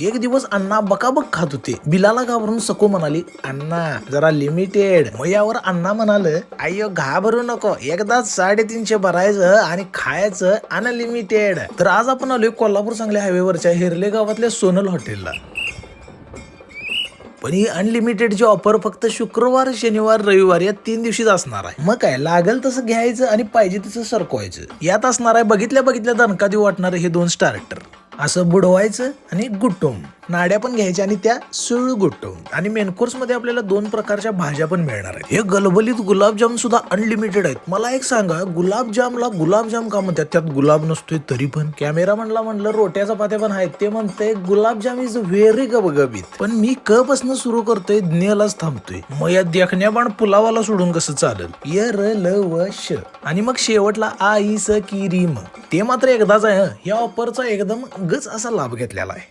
एक दिवस अण्णा बकाबक खात होते. बिलाला घाबरून सको म्हणाली, अण्णा जरा लिमिटेड. मग यावर अण्णा म्हणाल, अय्यो घाबरू नको, एकदाच 350 भरायचं आणि खायचं अनलिमिटेड. तर आज आपण आलोय कोल्हापूर सांगली हायवेवरच्या हिरले गावातल्या सोनल हॉटेलला. पण ही अनलिमिटेडची ऑफर फक्त शुक्रवार, शनिवार, रविवार या 3 दिवशीच असणार आहे. मग काय लागेल तसं घ्यायचं आणि पाहिजे तसं सरकवायचं. यात असणार आहे बघितल्या बघितल्या दणका देऊ वाटणारे हे 2 स्टार्टर. असं बुडवायचं आणि गुटवून नाड्या पण घ्यायच्या आणि त्या सुळ गुटवून. आणि मेन कोर्स मध्ये आपल्याला 2 प्रकारच्या भाज्या पण मिळणार आहेत. हे गलबलीत गुलाबजाम सुद्धा अनलिमिटेड आहेत. मला एक सांगा, गुलाबजामला गुलाबजाम का म्हणतात? त्यात गुलाब नसतोय तरी पण. कॅमेरामनला म्हणलं रोट्या चपात्या पण आहेत, ते म्हणतंय गुलाबजाम इज व्हेरी गबगबीत. पण मी क पासून सुरू करतोय, ज्ञलाच थांबतोय. मग या देखण्या पण पुलावाला सोडून कसं चालेल? य र ल व श आणि मग शेवटला आ इ स की री म. ते मात्र एकदाच आहे. या ऑफरचा एकदम गच असा लाभ घेतलेला आहे.